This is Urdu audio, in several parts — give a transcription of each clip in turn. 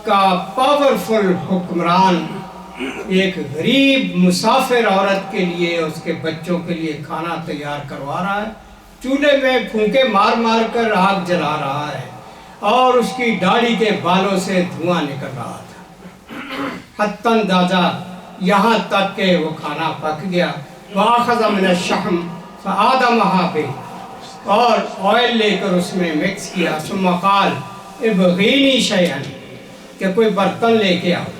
کا پاورفل حکمران ایک غریب مسافر عورت کے لیے اس کے بچوں کے لیے کھانا تیار کروا رہا ہے، چولہے میں پھونکے مار مار کر آگ جلا رہا ہے اور اس کی داڑھی کے بالوں سے دھواں نکل رہا تھا، حتیٰ اندازہ یہاں تک کہ وہ کھانا پک گیا۔ وَأَخَذَ مِنَ الشَّحْمِ فَآدَمَهَا بِهِ، اور آئل لے کر اس میں مکس کیا۔ ثم قال ابغینی شیئا، کہ کوئی برتن لے کے آؤ۔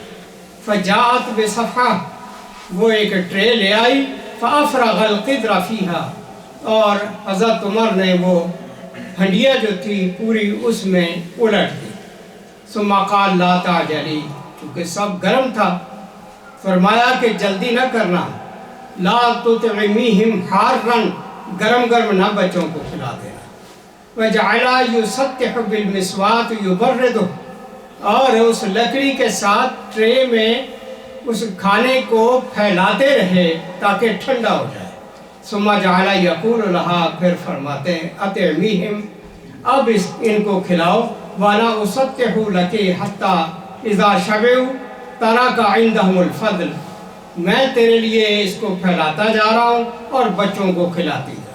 فجاءت بصفحہ، وہ ایک ٹرے لے آئی۔ فافرغ القدر فیہا، اور حضرت عمر نے وہ ہنڈیا جو تھی پوری اس میں الٹ دی۔ ثم قال لا تعجلی، چونکہ سب گرم تھا، فرمایا کہ جلدی نہ کرنا۔ لا تطعمیہم حارا، گرم گرم نہ بچوں کو کھلا دینا۔ وجعل یسطح بالمسواک یبردہ، اور اس لکڑی کے ساتھ ٹرے میں اس کھانے کو پھیلاتے رہے تاکہ ٹھنڈا ہو جائے۔ ثم جعل یقول لہا، پھر فرماتے ہیں اطعمیہم، اب ان کو کھلاؤ۔ وانا اسطح لک حتی اذا شبعوا ترک عندہم الفضل، میں تیرے لیے اس کو پھیلاتا جا رہا ہوں اور بچوں کو کھلاتی جا۔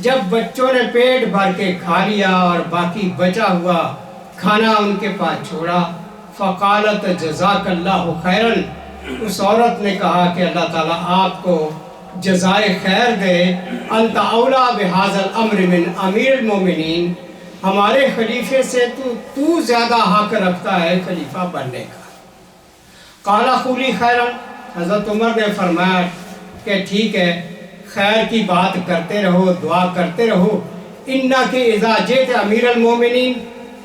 جب بچوں نے پیٹ بھر کے کھا لیا اور باقی بچا ہوا کھانا ان کے پاس چھوڑا، فقالت جزاک اللہ خیراً، اس عورت نے کہا کہ اللہ تعالیٰ آپ کو جزائے خیر دے، انت اولا بہذا الامر من امیر المومنین، ہمارے خلیفے سے تو زیادہ حق رکھتا ہے خلیفہ بننے کا۔ قال قولی خیراً، حضرت عمر نے فرمایا کہ ٹھیک ہے، خیر کی بات کرتے رہو، دعا کرتے رہو۔ انک اذا جئت امیر المومنین،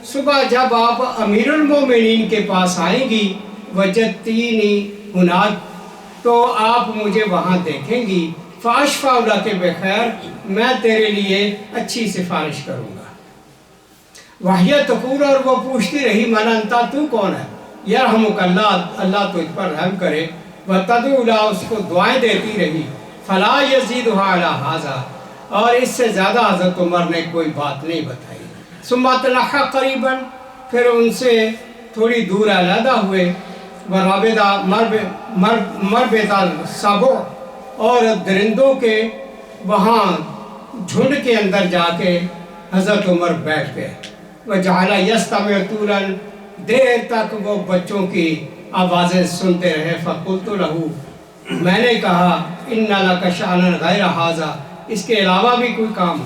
صبح جب آپ امیر المومنین کے پاس آئیں گی، وجدتینی ہناک، تو آپ مجھے وہاں دیکھیں گی، فاشفع لک بخیر، میں تیرے لیے اچھی سفارش کروں گا۔ وہی تقول، اور وہ پوچھتی رہی، من انتا، تو کون ہے؟ یرحمک اللہ، اللہ تجھ پر رحم کرے۔ وتدعو لہ، اس کو دعائیں دیتی رہی۔ فلا یزیدھا علی ھذا، اور اس سے زیادہ حضرت عمر نے کوئی بات نہیں بتائی۔ ثم تنحى قریبا، پھر ان سے تھوڑی دور علیحدہ ہوئے۔ وربدا مربد السبع، اور درندوں کے وہاں جھنڈ کے اندر جا کے حضرت عمر بیٹھ گئے۔ وجعل یستمع طولا، دیر تک وہ بچوں کی آوازیں سنتے رہے۔ فقلت لہ، میں نے کہا، ان لک شأنا غیر ھذا، اس کے علاوہ بھی کوئی کام؟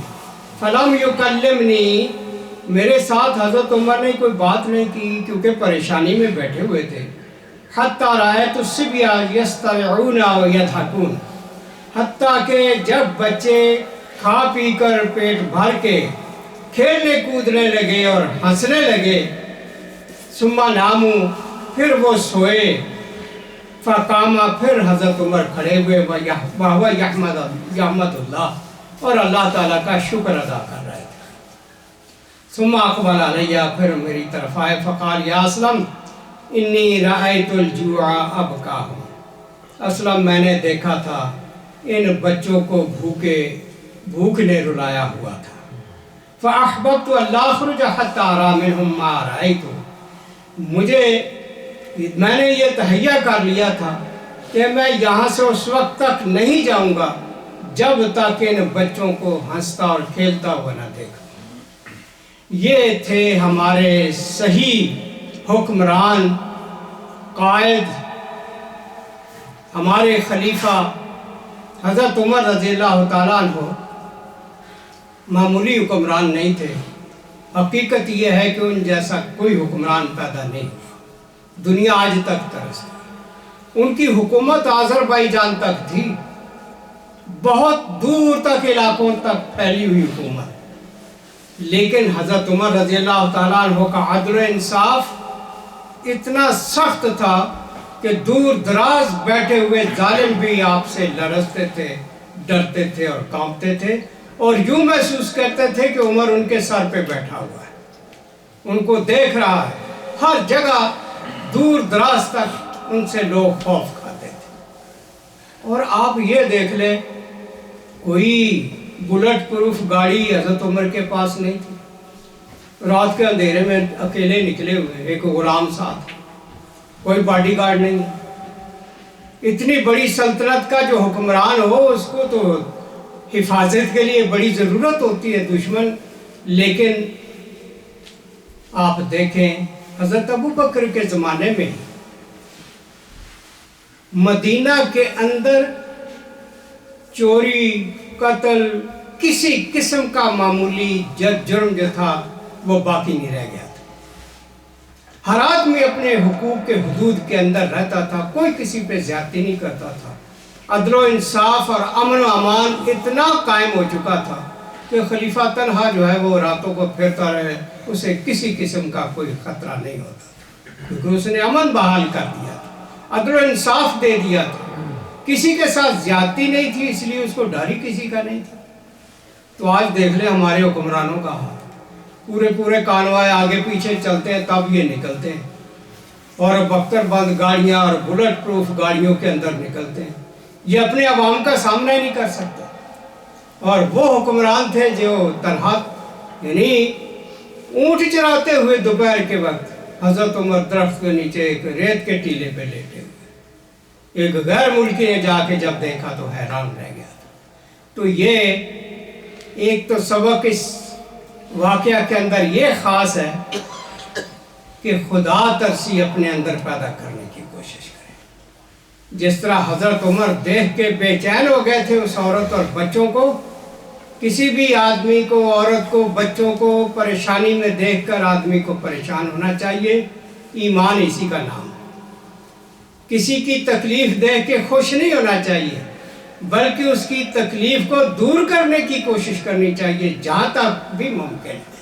فلم یکلمنی، میرے ساتھ حضرت عمر نے کوئی بات نہیں کی کیونکہ پریشانی میں بیٹھے ہوئے تھے۔ حتی رأیت الصبیہ یسترعون ویضحکون، حتیٰ کہ جب بچے کھا پی کر پیٹ بھر کے کھیلنے کودنے لگے اور ہنسنے لگے۔ ثم ناموا، پھر وہ سوئے۔ فقام، پھر حضرت عمر کھڑے ہوئے، وہو یحمد اللہ، اور اللہ تعالیٰ کا شکر ادا کر رہے تھے۔ ثم اقبل علیہ، پھر میری طرف آئے۔ فقال یا اسلم انی رأیت الجوع ابکاہم، اسلم میں نے دیکھا تھا ان بچوں کو بھوک نے رلایا ہوا تھا۔ فاحببت ان لا اخرج حتی اری منہم ما رأیت، میں نے یہ تہیہ کر لیا تھا کہ میں یہاں سے اس وقت تک نہیں جاؤں گا جب تک ان بچوں کو ہنستا اور کھیلتا ہوا نہ دیکھا۔ یہ تھے ہمارے صحیح حکمران، قائد، ہمارے خلیفہ حضرت عمر رضی اللہ تعالیٰ عنہ۔ معمولی حکمران نہیں تھے، حقیقت یہ ہے کہ ان جیسا کوئی حکمران پیدا نہیں، دنیا آج تک ترستی۔ ان کی حکومت آذربائیجان تک تھی، بہت دور تک علاقوں تک پھیلی ہوئی حکومت، لیکن حضرت عمر رضی اللہ تعالیٰ عنہ کا عدل و انصاف اتنا سخت تھا کہ دور دراز بیٹھے ہوئے ظالم بھی آپ سے لرزتے تھے، ڈرتے تھے اور کانپتے تھے، اور یوں محسوس کرتے تھے کہ عمر ان کے سر پہ بیٹھا ہوا ہے، ان کو دیکھ رہا ہے۔ ہر جگہ دور دراز تک ان سے لوگ خوف کھاتے تھے۔ اور آپ یہ دیکھ لیں، کوئی بلٹ پروف گاڑی حضرت عمر کے پاس نہیں تھی، رات کے اندھیرے میں اکیلے نکلے ہوئے، ایک غلام ساتھ، کوئی باڈی گارڈ نہیں۔ اتنی بڑی سلطنت کا جو حکمران ہو اس کو تو حفاظت کے لیے بڑی ضرورت ہوتی ہے دشمن، لیکن آپ دیکھیں حضرت ابوبکر کے زمانے میں مدینہ کے اندر چوری، قتل، کسی قسم کا معمولی جرم جو تھا وہ باقی نہیں رہ گیا تھا۔ ہر آدمی اپنے حقوق کے حدود کے اندر رہتا تھا، کوئی کسی پہ زیادتی نہیں کرتا تھا۔ عدل و انصاف اور امن و امان اتنا قائم ہو چکا تھا کہ خلیفہ تنہا جو ہے وہ راتوں کو پھرتا رہے، اسے کسی قسم کا کوئی خطرہ نہیں ہوتا، کیونکہ اس نے امن بحال کر دیا تھا، عدل و انصاف دے دیا تھا، کسی کے ساتھ زیادتی نہیں تھی، اس لیے اس کو ڈر ہی کسی کا نہیں تھا۔ تو آج دیکھ لیں ہمارے حکمرانوں کا حال، پورے کانوائے آگے پیچھے چلتے ہیں تب یہ نکلتے ہیں، اور بختر بند گاڑیاں اور بلٹ پروف گاڑیوں کے اندر نکلتے ہیں، یہ اپنے عوام کا سامنا ہی نہیں کر سکتے۔ اور وہ حکمران تھے جو تنہا، یعنی اونٹ چراتے ہوئے دوپہر کے وقت حضرت عمر درخت کے نیچے ایک ریت کے ٹیلے پہ لیٹے ہوئے، ایک غیر ملکی نے جا کے جب دیکھا تو حیران رہ گیا تھا۔ تو یہ ایک تو سبق اس واقعہ کے اندر یہ خاص ہے کہ خدا ترسی اپنے اندر پیدا کرنے کی کوشش کرے۔ جس طرح حضرت عمر دیکھ کے بے چین ہو گئے تھے اس عورت اور بچوں کو، کسی بھی آدمی کو، عورت کو، بچوں کو پریشانی میں دیکھ کر آدمی کو پریشان ہونا چاہیے، ایمان اسی کا نام ہے۔ کسی کی تکلیف دیکھ کے خوش نہیں ہونا چاہیے، بلکہ اس کی تکلیف کو دور کرنے کی کوشش کرنی چاہیے جہاں تک بھی ممکن ہے۔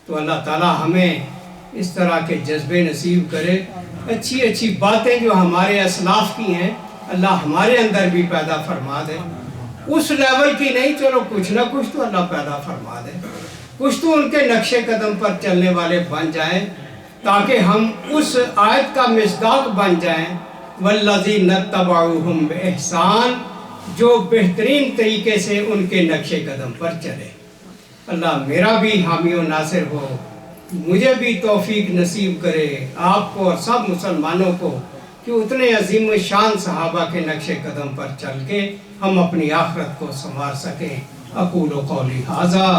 تو اللہ تعالیٰ ہمیں اس طرح کے جذبے نصیب کرے، اچھی باتیں جو ہمارے اسلاف کی ہیں اللہ ہمارے اندر بھی پیدا فرما دے، اس لیول کی نہیں، چلو کچھ نہ کچھ تو اللہ پیدا فرما دے، کچھ تو ان کے نقش قدم پر چلنے والے بن جائیں، تاکہ ہم اس آیت کا مصداق بن جائیں، والذین اتبعوہم بإحسان، جو بہترین طریقے سے ان کے نقش قدم پر چلے۔ اللہ میرا بھی حامی و ناصر ہو، مجھے بھی توفیق نصیب کرے، آپ کو اور سب مسلمانوں کو، کہ اتنے عظیم شان صحابہ کے نقش قدم پر چل کے ہم اپنی آخرت کو سنوار سکیں۔ اقول قولی ھذا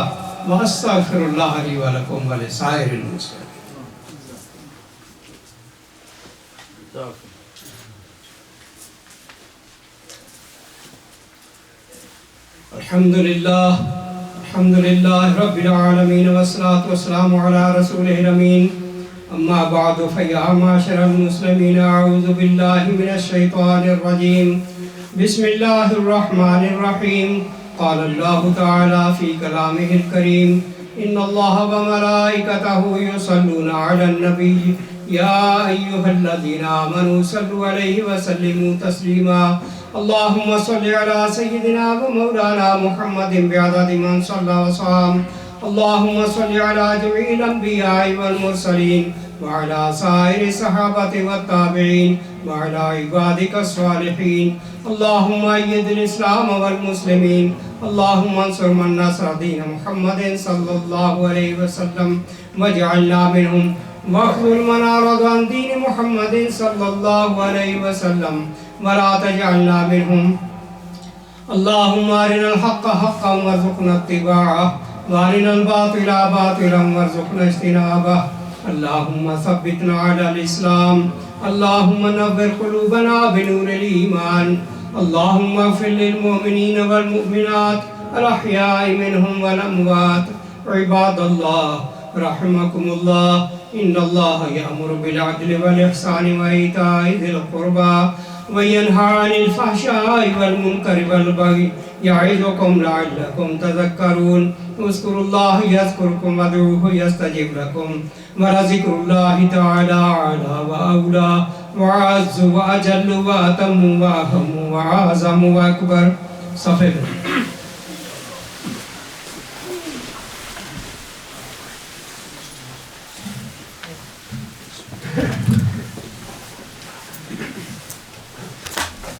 واستغفر اللہ لی ولکم ولسائر المسلمین۔ الحمدللہ رب العالمین والصلاة والسلام علی رسولہ الامین، اما بعد فیا معاشر المسلمین، اعوذ باللہ من الشیطان الرجیم، بسم اللہ الرحمن الرحیم، قال اللہ تعالی فی کلامہ الکریم، ان اللہ وملائکتہ یصلون علی النبی یا ایہا الذین آمنوا صلوا علیہ وسلموا تسلیما، اللہم صلی علی سیدنا و مولانا محمد بعدد من صلی وصام، اللہم صلی علی جمیع الانبیاء والمرسلین وعلی سائر صحابت والتابعین وعلی عبادک الصالحین، اللہم اید الاسلام والمسلمین، اللہم انصر من نصر دین محمد صلی اللہ علیہ وسلم واجعلنا منہم، واخذل من اعرض عن دین محمد صلی اللہ علیہ وسلم ولا تجعلنا منهم، اللهم ارنا الحق حقا وارزقنا اتباعه وارنا الباطل باطلا وارزقنا اجتنابه، اللهم ثبتنا على الاسلام، اللهم نور قلوبنا بنور الايمان، اللهم اغفر للمؤمنين والمؤمنات الاحياء منهم والاموات، عباد الله رحمكم الله، ان الله يأمر بالعدل والاحسان وايتاء ذي القربى وینہی عن الفحشاء والمنکر والبغی یعظکم لعلکم تذکرون، اذکروا اللہ یذکرکم وادعوہ یستجب لکم، ولذکر اللہ تعالی اعلی واولی واعز واجل واتم واہم واعظم واکبر۔ صفحے